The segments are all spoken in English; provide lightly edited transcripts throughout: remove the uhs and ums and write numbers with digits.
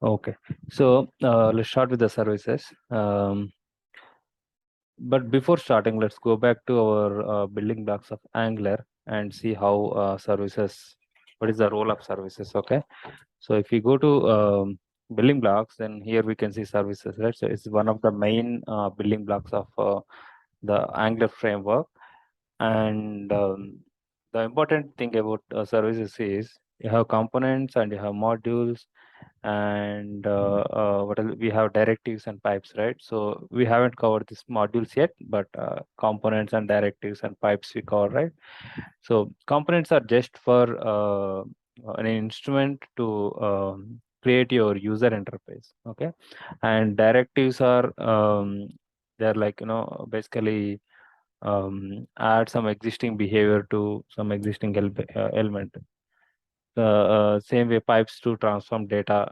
Okay, so let's start with the services. But before starting, let's go back to our building blocks of Angular and see how services, what is the role of services, okay? So if you go to building blocks, then here we can see services, right? So it's one of the main building blocks of the Angular framework. And the important thing about services is you have components and you have modules, and what else? We have directives and pipes, right? So we haven't covered these modules yet, but components and directives and pipes we cover, right? So components are just for an instrument to create your user interface, okay? And directives are they're like, basically add some existing behavior to some existing element. Same way pipes to transform data,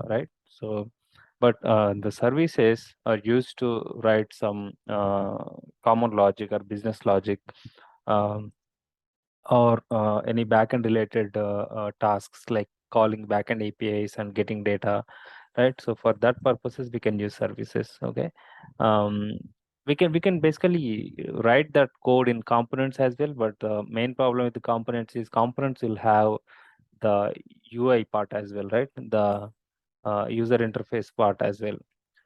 right? So, but the services are used to write some common logic or business logic, um, or any backend related tasks like calling backend APIs and getting data, right? So for that purposes, we can use services. Okay, um, we can basically write that code in components as well. But the main problem with the components is components will have the UI part as well, right? The user interface part as well.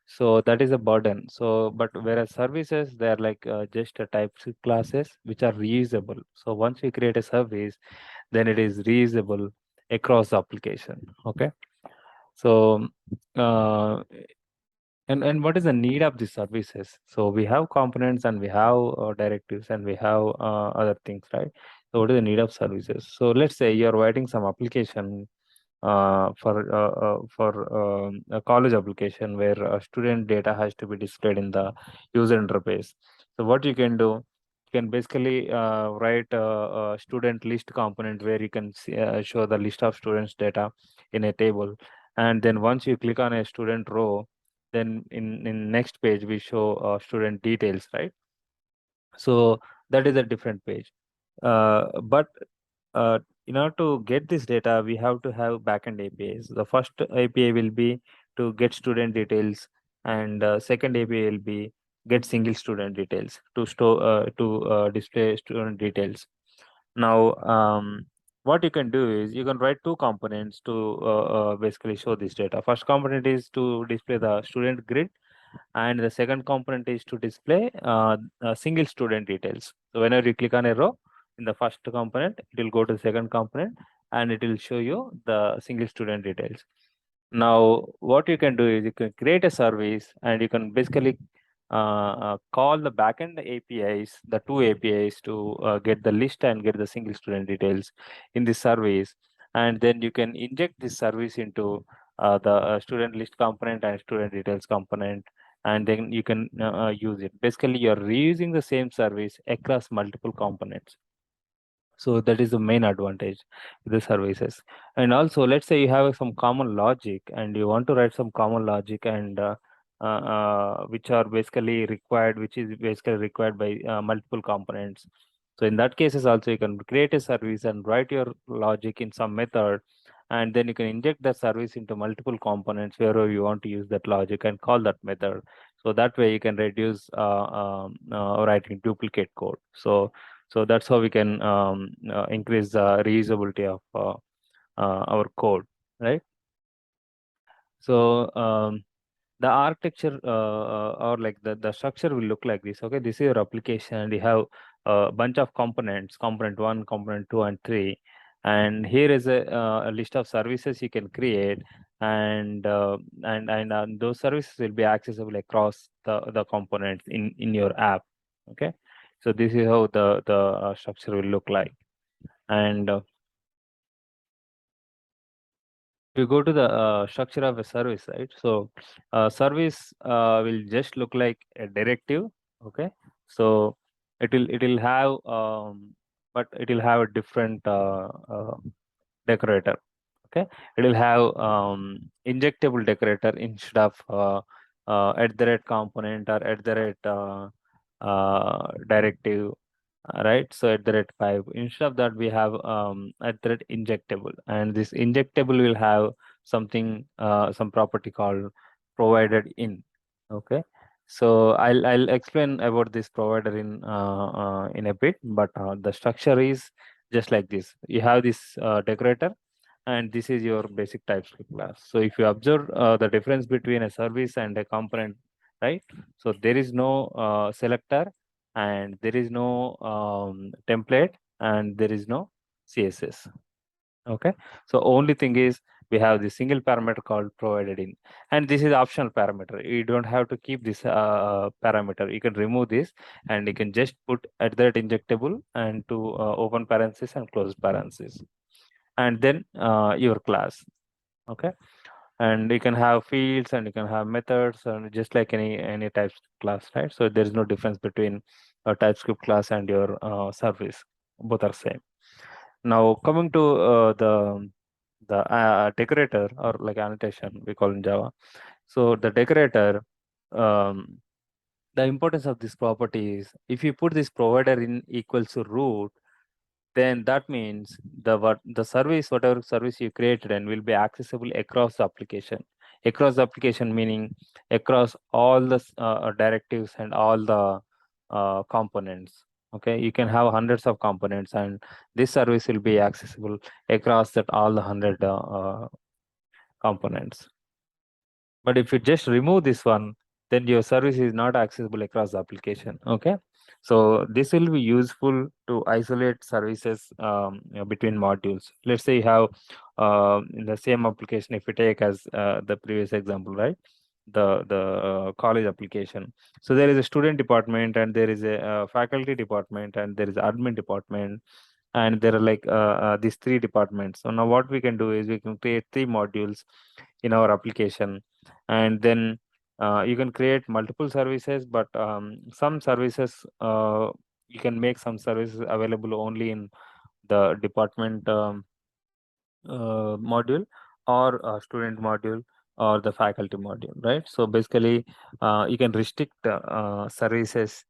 So that is a burden. So, but whereas services, they're like just a TypeScript classes which are reusable. So once we create a service, then it is reusable across the application. Okay. So, uh, and what is the need of these services? So we have components and we have directives and we have other things, right? So what is the need of services? So let's say you're writing some application for a college application where student data has to be displayed in the user interface. So what you can do, you can basically write a student list component where you can show the list of students data in a table, and then once you click on a student row, then in next page we show student details, right? So that is a different page. But in order to get this data, we have to have backend APIs. The first API will be to get student details, and second API will be get single student details to store to display student details. Now, what you can do is you can write two components to basically show this data. First component is to display the student grid, and the second component is to display single student details. So whenever you click on a row in the first component, it will go to the second component and it will show you the single student details. Now, what you can do is you can create a service and you can basically call the backend APIs, the two APIs to get the list and get the single student details in this service. And then you can inject this service into the student list component and student details component, and then you can use it. Basically, you're reusing the same service across multiple components. So that is the main advantage with the services. And also, let's say you have some common logic and you want to write some common logic and which are basically required, which is basically required by multiple components. So in that cases also you can create a service and write your logic in some method, and then you can inject that service into multiple components wherever you want to use that logic and call that method. So that way you can reduce writing duplicate code. So that's how we can increase the reusability of our code, right? So the architecture or like the structure will look like this. Okay, this is your application, and you have a bunch of components: component one, component two, and three. And here is a list of services you can create, and those services will be accessible across the components in your app. Okay, so this is how the structure will look like. And if you go to the structure of a service, right? So service will just look like a directive. Okay, so it will have but it will have a different decorator. Okay, it will have injectable decorator instead of at the rate component or at the rate directive, right? So at the rate 5, instead of that we have at the rate injectable, and this injectable will have something, some property called provided in. Okay, so I'll explain about this provider in a bit, but the structure is just like this. You have this decorator, and this is your basic TypeScript class. So if you observe the difference between a service and a component, right? So there is no selector, and there is no template, and there is no CSS. Okay, so only thing is we have the single parameter called provided in, and this is optional parameter. You don't have to keep this parameter. You can remove this, and you can just put at that injectable and to open parenthesis and close parenthesis, and then your class. Okay, and you can have fields and you can have methods, and just like any types class, right? So there is no difference between a TypeScript class and your service. Both are same. Now coming to the decorator, or like annotation we call in Java. So the decorator, um, the importance of this property is if you put this provider in equals to root, then that means the service, whatever service you created, and will be accessible across the application. Across the application meaning across all the directives and all the components. Okay, you can have hundreds of components, and this service will be accessible across that all the 100 components. But if you just remove this one, then your service is not accessible across the application. Okay, so this will be useful to isolate services between modules. Let's say you have in the same application, if you take as the previous example, right? The college application. So there is a student department, and there is a faculty department, and there is admin department, and there are like these three departments. So now what we can do is we can create three modules in our application, and then you can create multiple services, but some services, you can make some services available only in the department module, or student module, or the faculty module, right? So basically you can restrict services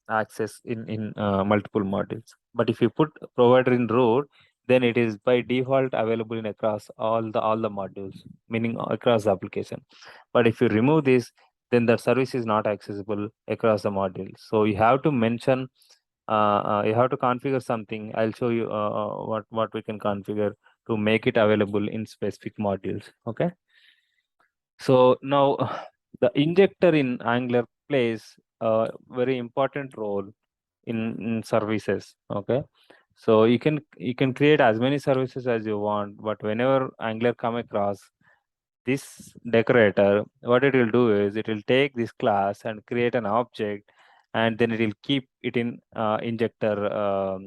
access in multiple modules. But if you put provider in root, then it is by default available in across all the modules, meaning across the application. But if you remove this, then the service is not accessible across the modules. So you have to mention, you have to configure something. I'll show you what we can configure to make it available in specific modules. Okay, so now the injector in Angular plays a very important role in services. Okay, so you can create as many services as you want, but whenever Angular come across this decorator, what it will do is it will take this class and create an object, and then it will keep it in injector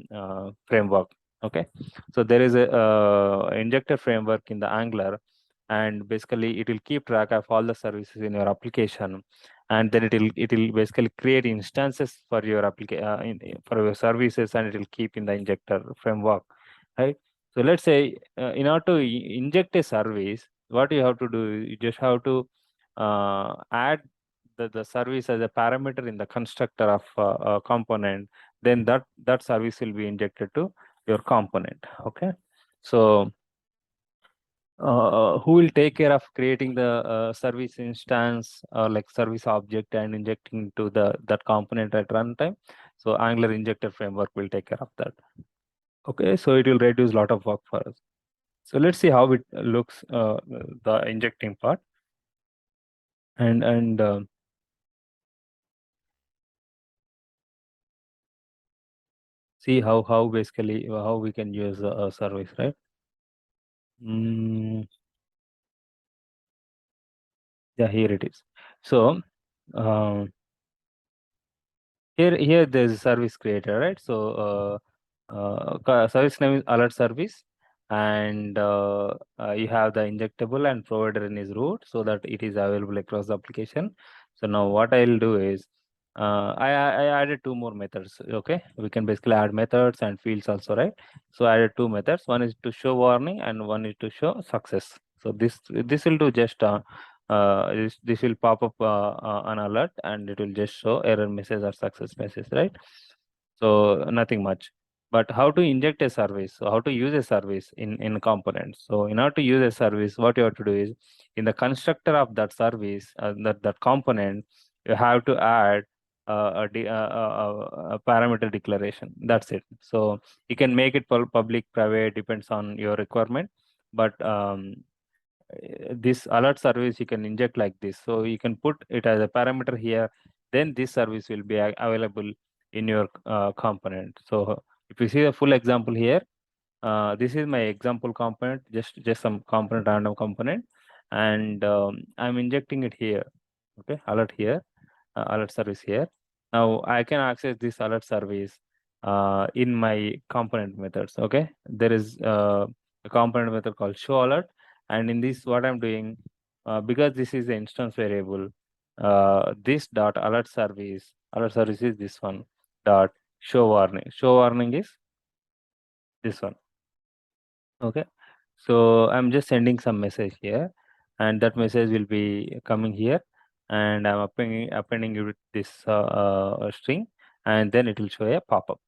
framework. Okay, so there is a injector framework in the Angular, and basically it will keep track of all the services in your application, and then it will basically create instances for your for your services, and it will keep in the injector framework, right? So let's say in order to inject a service, what you have to do, you just have to add the service as a parameter in the constructor of a component. Then that service will be injected to your component. Okay, so who will take care of creating the service instance, or like service object, and injecting to that component at runtime? So Angular injector framework will take care of that. Okay, so it will reduce a lot of work for us. So let's see how it looks, the injecting part, and see how basically how we can use a service, right? Mm, yeah, here it is. So um, here there's a service creator, right? So service name is alert service, and you have the injectable and provider in his root, so that it is available across the application. So now what I'll do is I added two more methods. Okay, we can basically add methods and fields also, right? So I added two methods. One is to show warning, and one is to show success. So this will do just this will pop up an alert, and it will just show error message or success message, right? So nothing much. But how to inject a service? So how to use a service in components? So in order to use a service, what you have to do is in the constructor of that service, that component, you have to add a parameter declaration. That's it. So you can make it public, private, depends on your requirement. But this alert service you can inject like this. So you can put it as a parameter here. Then this service will be available in your component. So if you see the full example here, this is my example component, just some component, random component, and I'm injecting it here. Okay, alert here, alert service here. Now I can access this alert service in my component methods. Okay, there is a component method called show alert, and in this what I'm doing, because this is the instance variable, this dot alert service is this one dot show warning. Show warning is this one. Okay, so I'm just sending some message here, and that message will be coming here, and I'm appending it with this string, and then it will show a pop-up.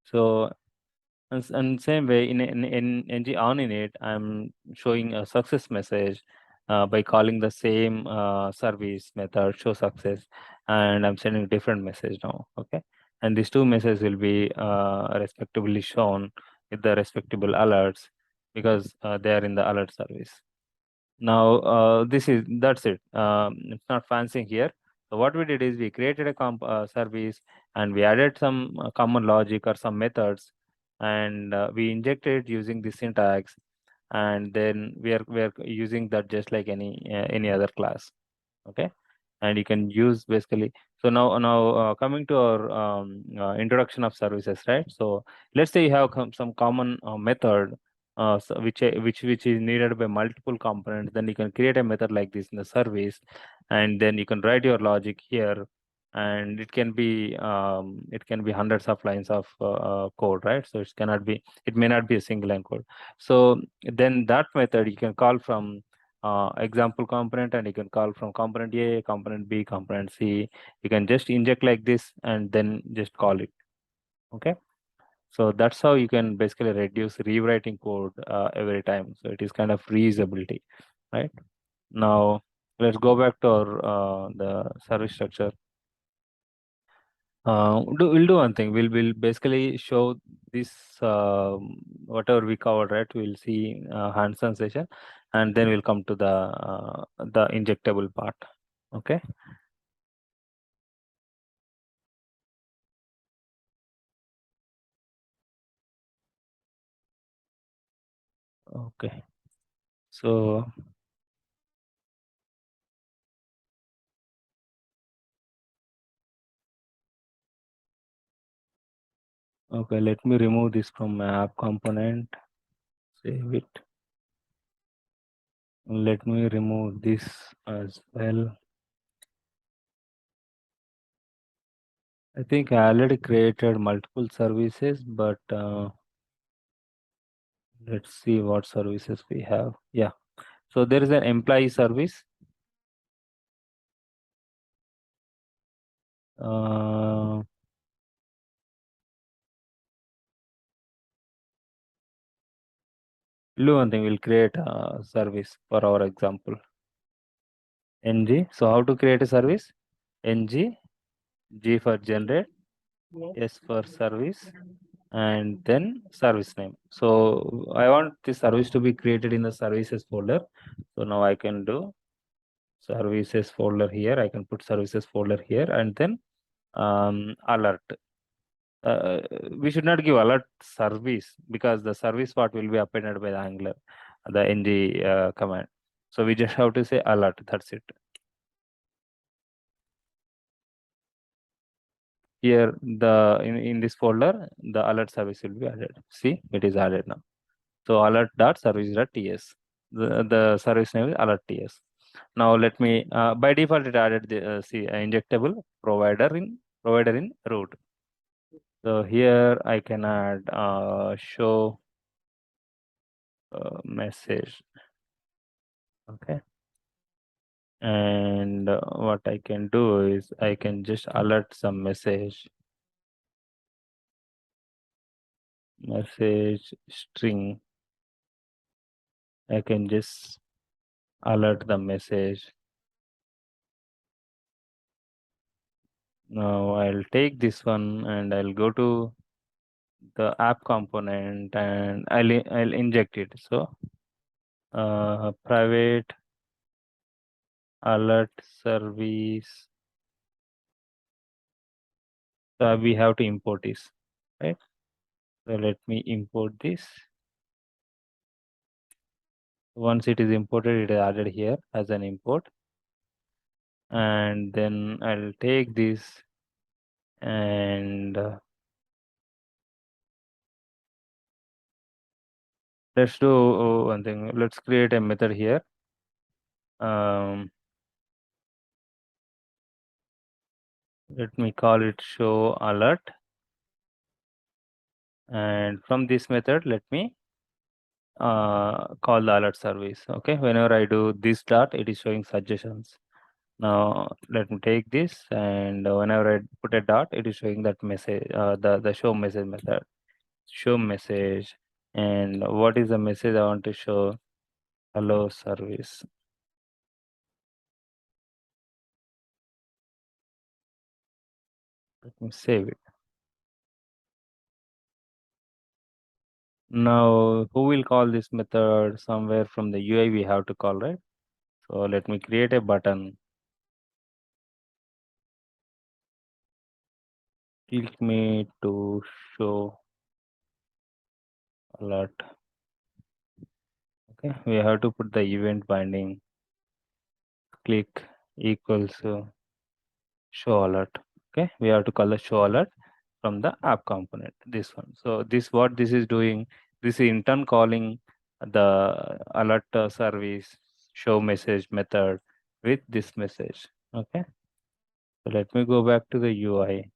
So and same way in ng on init, I'm showing a success message by calling the same service method show success, and I'm sending different message now. Okay, and these two messages will be respectively shown with the respectable alerts because they are in the alert service. Now that's it. It's not fancy here. So what we did is we created a service, and we added some common logic or some methods, and we injected it using the syntax, and then we are using that just like any other class. Okay, and you can use basically. So now coming to our introduction of services, right? So let's say you have some common method which is needed by multiple components. Then you can create a method like this in the service, and then you can write your logic here, and it can be hundreds of lines of code, right? So it may not be a single line code. So then that method you can call from example component, and you can call from component A, component B, component C. You can just inject like this and then just call it. Okay, so that's how you can basically reduce rewriting code every time. So it is kind of reusability, right? Now let's go back to our the service structure. We'll do one thing. We'll basically show this whatever we covered, right? We'll see hands-on session, and then we'll come to the injectable part. Okay. Okay. So okay, let me remove this from my app component. Save it. Let me remove this as well. I think I already created multiple services, but let's see what services we have. Yeah. So there is an employee service. Do one thing, we'll create a service for our example. ng. So how to create a service? ng, g for generate, s for service, and then service name. So I want this service to be created in the services folder. So now I can do services folder here. I can put services folder here, and then alert. We should not give alert service because the service part will be appended by the Angular, the ng command. So we just have to say alert. That's it. Here in this folder, the alert service will be added. See, it is added now. So alert.service.ts. The service name is alert.ts. Now let me by default it added the injectable provider in root. So here I can add show message. Okay. And what I can do is I can just alert some message. message string. I can just alert the message. Now I'll take this one and I'll go to the app component and I'll inject it. So private alert service. So we have to import this, right? So let me import this. Once it is imported, it is added here as an import. And then I'll take this and let's do one thing. Let's create a method here. Let me call it show alert. And from this method, let me call the alert service. Okay, whenever I do this dot, it is showing suggestions. Now let me take this and whenever I put a dot, it is showing that message, the show message method. Show message, and what is the message I want to show? Hello service. Let me save it. Now who will call this method? Somewhere from the UI we have to call, right? So let me create a button. Click me to show alert. Okay, we have to put the event binding. Click equals show alert. Okay, we have to call the show alert from the app component, this one. So this what this is doing, this is in turn calling the alert service show message method with this message. Okay, so let me go back to the UI.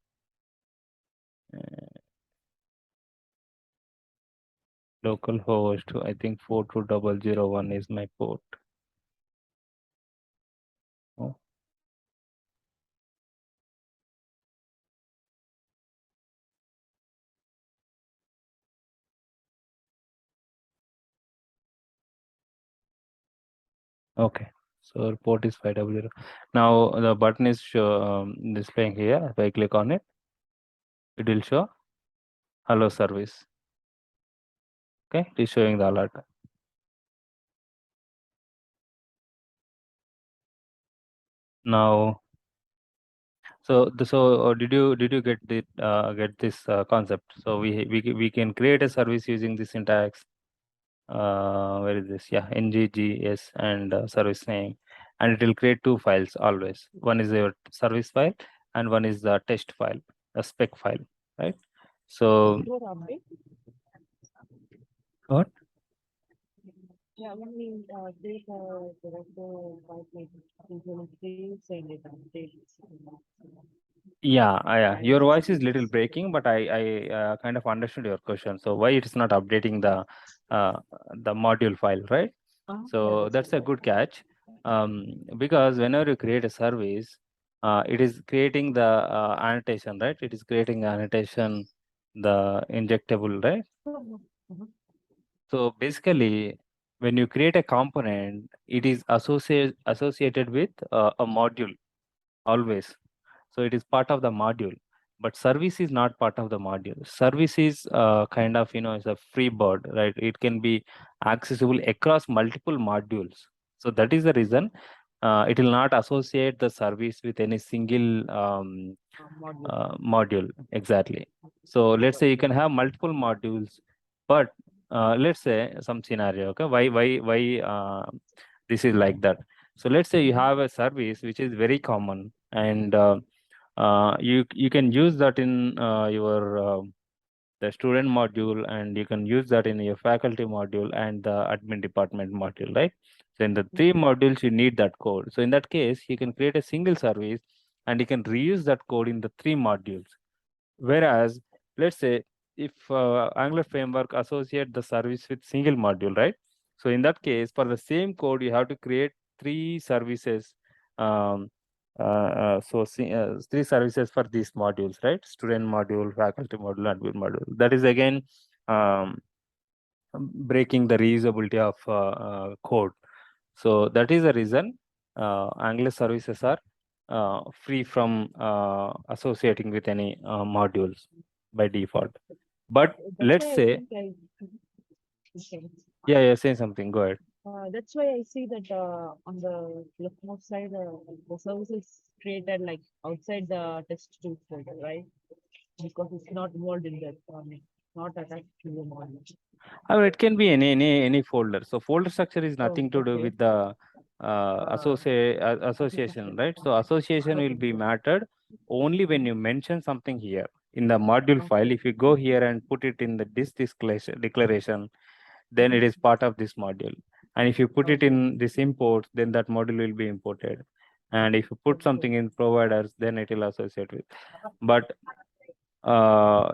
Localhost, I think 42001 is my port. Oh. Okay, so port is 500. Now the button is displaying here. If I click on it, it will show hello service. Okay, it is showing the alert. Now, so did you get this concept? So we can create a service using this syntax. Where is this? Yeah, nggs and service name, and it will create two files always. One is your service file and one is the test file, a spec file, right? So what? Yeah, I mean, they Yeah. Your voice is little breaking, but I kind of understood your question. So why it is not updating uh, the module file, right? So that's a good catch. Because whenever you create a service, it is creating the annotation, right? It is creating annotation, the injectable, right? So basically, when you create a component, it is associated with a module always. So it is part of the module, but service is not part of the module. Service is kind of, is a free bird, right? It can be accessible across multiple modules. So that is the reason it will not associate the service with any single module. Exactly. So let's say you can have multiple modules, but let's say some scenario. Okay, why this is like that? So let's say you have a service which is very common, and you can use that in your the student module, and you can use that in your faculty module and the admin department module, right? So in the three modules you need that code. So in that case you can create a single service and you can reuse that code in the three modules. Whereas, let's say if Angular framework associate the service with single module, right? So in that case, for the same code, you have to create three services. Um, three services for these modules, right? Student module, faculty module, admin module. That is again breaking the reusability of code. So that is the reason Angular services are free from associating with any modules by default. But That's let's why I say, think okay. yeah, say something. Go ahead. That's why I see that on the leftmost side, the service is created like outside the test tools folder, right? Because it's not involved in that, not attached to the module. I mean, it can be any folder. So folder structure is Oh, nothing to do okay. with the Uh, association, right? So association will okay. be mattered only when you mention something here in the module file. Okay. If you go here and put it in the this declaration, then it is part of this module. And if you put it Okay. in this import, then that module will be imported. And if you put Okay. something in providers, then it will associate with. But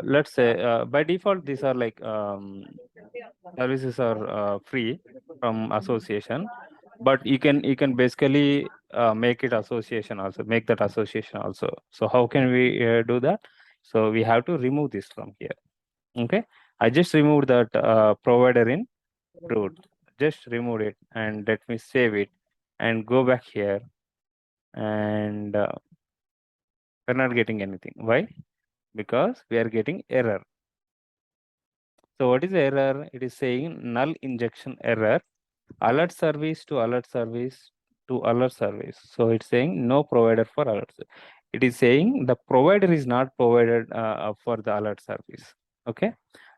let's say by default, these are like services are free from association, but you can basically make it association also, make that association also. So how can we do that? So we have to remove this from here. Okay, I just removed that provider in root. Just remove it and let me save it and go back here, and we're not getting anything. Why? Because we are getting error. So what is the error? It is saying null injection error, alert service to alert service to alert service. So it's saying no provider for alerts. It is saying the provider is not provided for the alert service. Okay,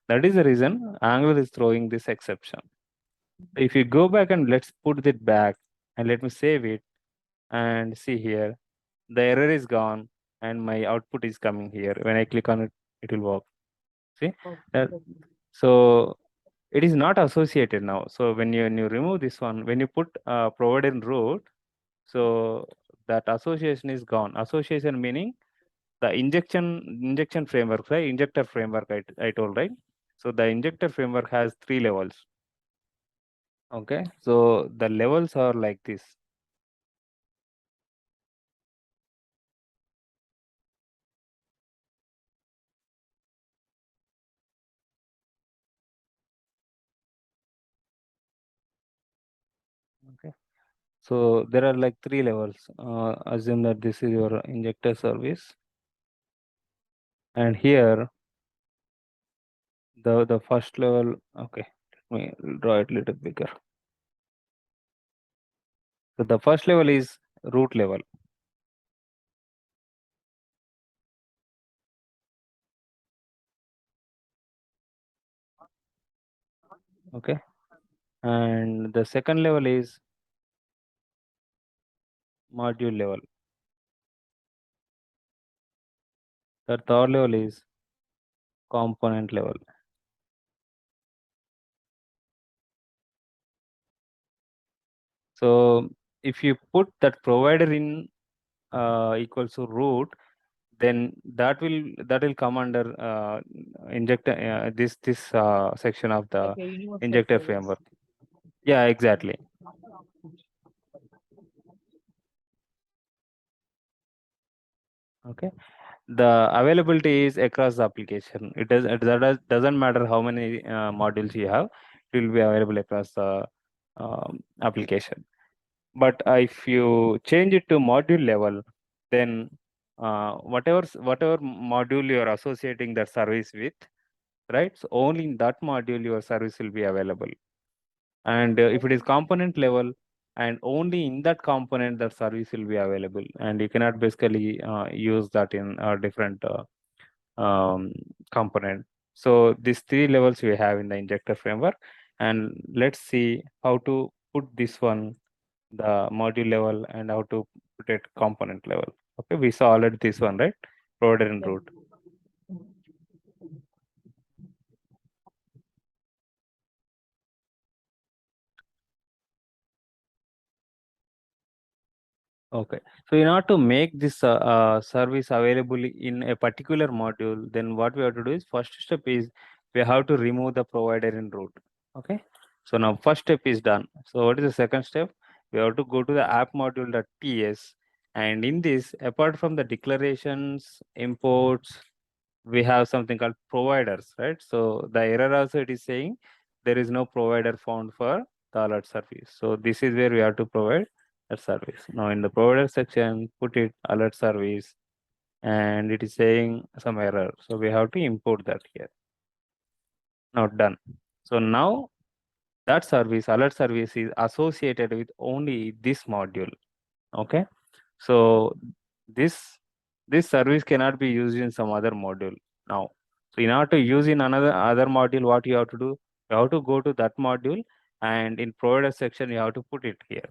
that is the reason Angular is throwing this exception. If you go back and let's put it back and let me save it and see here, the error is gone and my output is coming here. When I click on it, it will work. See that? Okay. So it is not associated now. So when you remove this one, when you put provider in root, so that association is gone. Association meaning the injection framework, right? Injector framework, I told, right? So the injector framework has 3 levels. Okay, so the levels are like this. Okay, so there are like 3 levels. Assume that this is your injector service, and here the first level. Okay, let me draw it a little bigger. So the first level is root level. Okay, and the second level is module level. The third level is component level. So if you put that provider in equals to root, then that will come under injector this section of the Like a universal injector service. framework. Yeah, exactly. Okay, the availability is across the application. Doesn't matter how many modules you have, it will be available across the application. But if you change it to module level, then whatever module you are associating that service with, right? So only in that module your service will be available. And if it is component level, and only in that component that service will be available, and you cannot basically use that in a different component. So these 3 levels we have in the injector framework, and let's see how to put this one the module level and how to put it component level. Okay, we saw already this one, right? Provider and Yeah. root. Okay, so in order to make this service available in a particular module, then what we have to do is first step is we have to remove the provider in root. Okay, so now first step is done. So what is the second step? We have to go to the app module.ts, and in this, apart from the declarations, imports, we have something called providers, right? So the error also it is saying there is no provider found for the alert service. So this is where we have to provide that service. Now in the provider section, put it alert service, and it is saying some error. So we have to import that here. Now done. So now that service, alert service, is associated with only this module. Okay. So this service cannot be used in some other module now. So in order to use in another other module, what you have to do, you have to go to that module, and in provider section you have to put it here.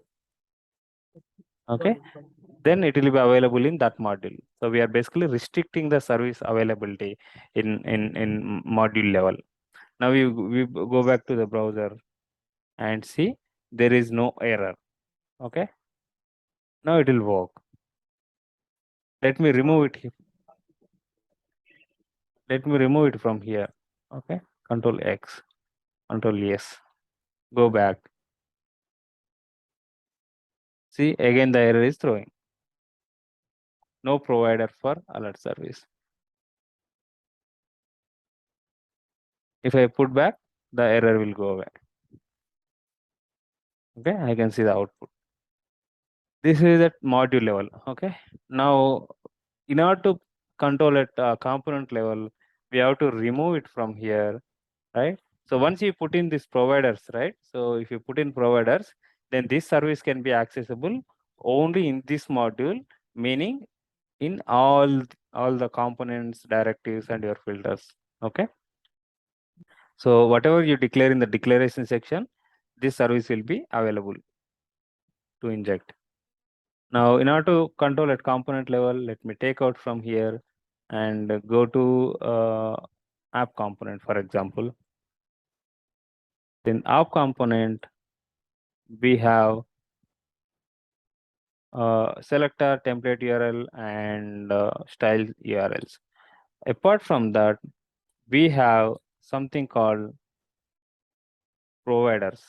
Okay. Then it will be available in that module. So we are basically restricting the service availability in module level. Now we go back to the browser and see there is no error. Okay. Now it will work. Let me remove it here. Let me remove it from here. Okay. Control X, Control S. Go back. See, again the error is throwing. No provider for alert service. If I put back, the error will go away. Okay, I can see the output. This is at module level. Okay. Now, in order to control at component level, we have to remove it from here, right? So once you put in these providers, right? So if you put in providers, then this service can be accessible only in this module, meaning in all the components, directives, and your filters. Okay. So whatever you declare in the declaration section, this service will be available to inject. Now, in order to control at component level, let me take out from here and go to app component, for example. In app component, we have selector, template URL, and style URLs. Apart from that, we have something called providers.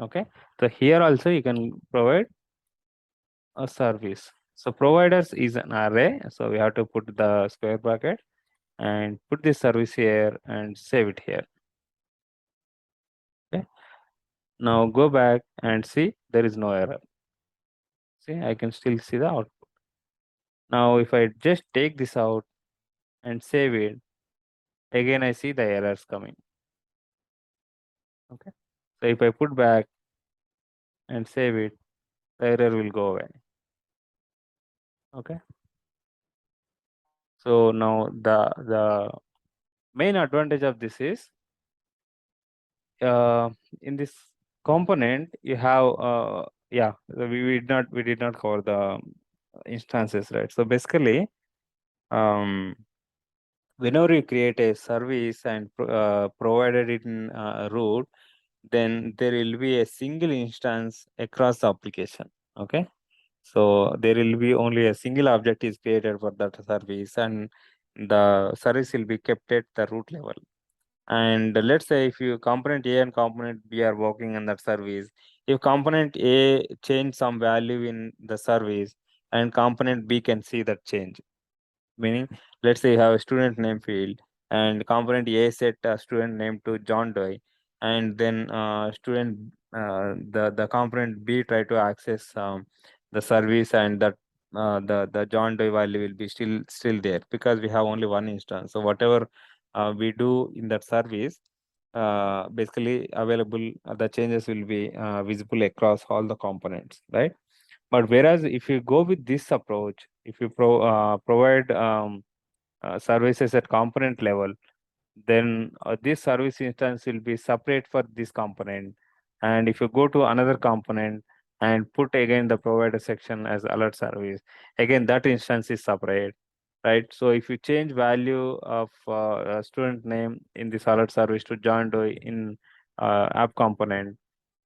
Okay, so here also you can provide a service. So providers is an array, so we have to put the square bracket and put this service here and save it here. Okay, now go back and see there is no error. See, I can still see the output. Now if I just take this out and save it, again I see the errors coming. Okay, so if I put back and save it, the error will go away. Okay, so now the main advantage of this is in this component you have yeah, we did not cover the instances, right? So basically whenever you create a service and provided it in root, then there will be a single instance across the application. Okay, so there will be only a single object is created for that service, and the service will be kept at the root level. And let's say if you component A and component B are working on that service, if component A change some value in the service, and component B can see that change. Meaning, let's say you have a student name field, and component A set a student name to John Doe, and then the component B try to access the service, and that the John Doe value will be still there because we have only one instance. So whatever we do in that service, basically available, the changes will be visible across all the components, right? But whereas if you go with this approach, if you provide services at component level, then this service instance will be separate for this component. And if you go to another component and put again the provider section as alert service, again that instance is separate, right? So if you change value of student name in this alert service to John Doe in app component,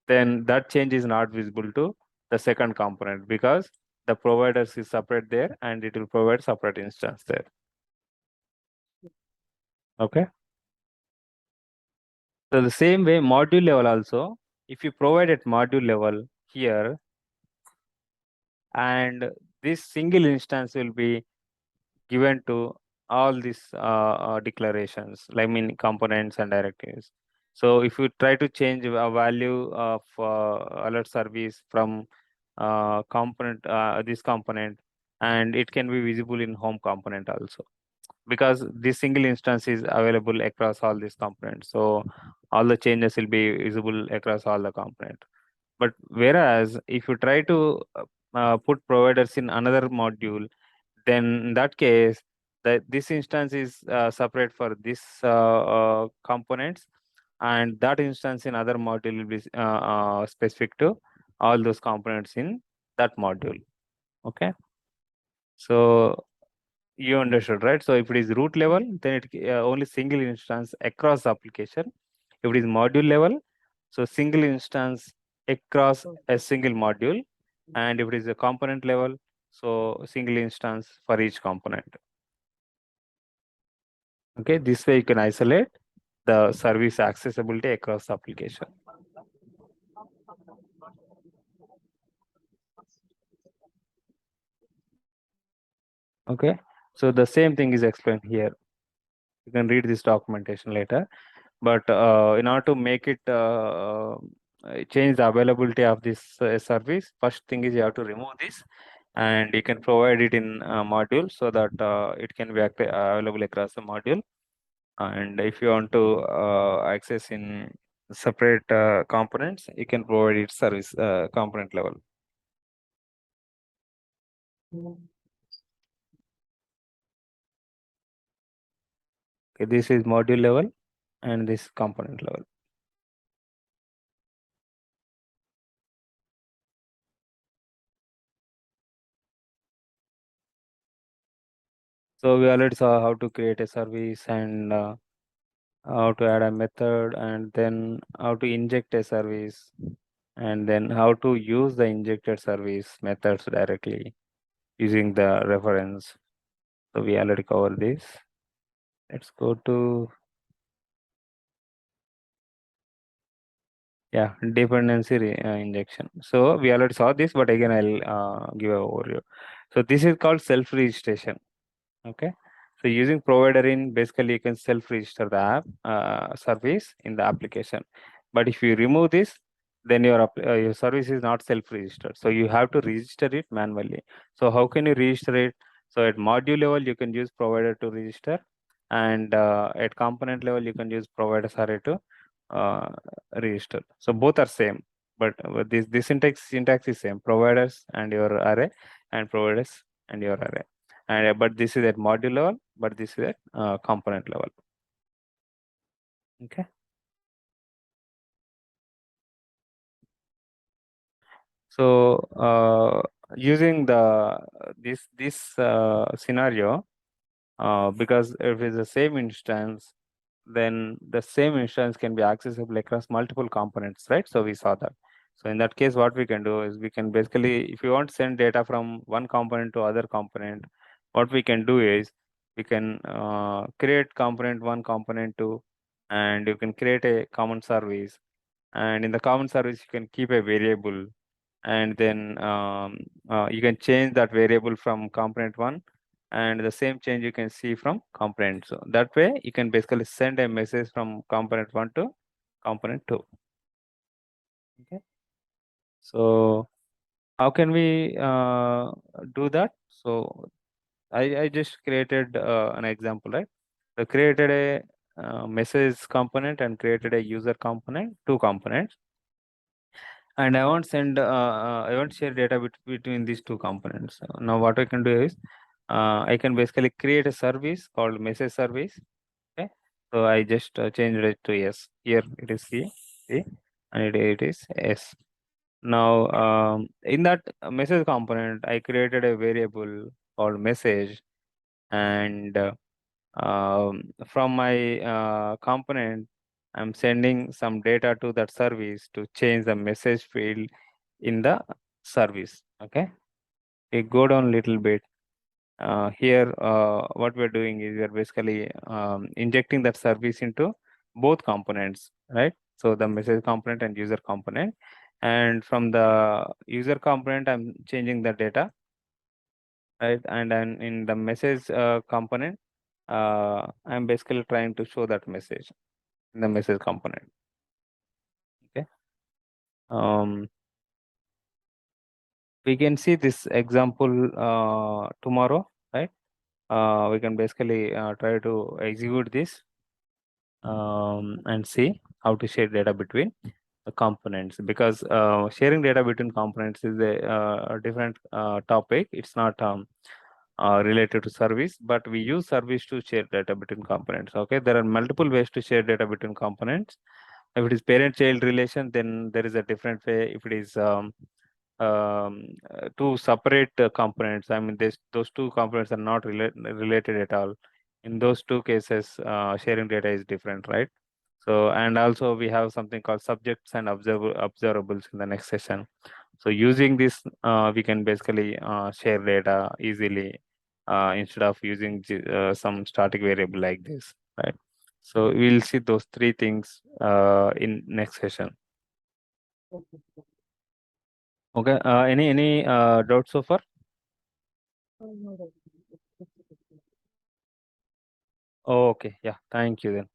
then that change is not visible to the second component because the providers is separate there and it will provide separate instance there. Okay. So the same way module level also, if you provide at module level here, and this single instance will be given to all these declarations, like mean components and directives. So if you try to change a value of alert service from this component, and it can be visible in home component also, because this single instance is available across all these components. So all the changes will be visible across all the component. But whereas if you try to put providers in another module, then in that case, this instance is separate for this components, and that instance in other module will be specific to all those components in that module. Okay, so you understood, right? So if it is root level, then it only single instance across the application. If it is module level, so single instance across a single module, and if it is a component level, so single instance for each component. Okay, this way you can isolate the service accessibility across the application. Okay, so the same thing is explained here. You can read this documentation later. But in order to make it change the availability of this service, first thing is you have to remove this, and you can provide it in module so that it can be available across the module. And if you want to access in separate components, you can provide it service component level. Okay, this is module level and this component level. So we already saw how to create a service, and how to add a method, and then how to inject a service, and then how to use the injected service methods directly using the reference. So we already covered this. Let's go to dependency injection. So we already saw this, but again I'll give an overview. So this is called self-registration. Okay, so using provider in, basically you can self-register the app service in the application. But if you remove this, then your service is not self-registered. So you have to register it manually. So how can you register it? So at module level, you can use provider to register, and at component level, you can use provider array to uh, register. So both are same, but this syntax is same: providers and your array, and providers and your array. And but this is at module level, but this is at component level. Okay. So using this scenario, because if it's the same instance, then the same instance can be accessible across multiple components, right? So we saw that. So in that case, what we can do is we can basically, if you want to send data from one component to other component, what we can do is we can create component 1, component 2, and you can create a common service. And in the common service, you can keep a variable, and then you can change that variable from component 1, and the same change you can see from component. So that way you can basically send a message from component 1 to component 2. Okay, so how can we do that? So I just created an example, right? So created a message component and created a user component, 2 components, and I want I want share data between these 2 components. Now what I can do is I can basically create a service called message service. Okay, so I just changed it to yes. Here it is C, and it is S. Now in that message component, I created a variable called message, and from my component, I'm sending some data to that service to change the message field in the service. Okay, we go down a little bit. Here, what we're doing is we're basically injecting that service into both components, right? So the message component and user component. And from the user component, I'm changing the data, right? And then in the message component, I'm basically trying to show that message in the message component. Okay. We can see this example tomorrow, right? We can basically try to execute this and see how to share data between the components, because sharing data between components is a different topic. It's not related to service, but we use service to share data between components. Okay, there are multiple ways to share data between components. If it is parent-child relation, then there is a different way. If it is two separate components, I mean, those two components are not related at all. In those two cases, sharing data is different, right? So, and also we have something called subjects and observables in the next session. So using this, we can basically share data easily instead of using some static variable like this, right? So we'll see those three things in next session. Okay. Okay. Any doubts so far? No, Okay. Yeah. Thank you then.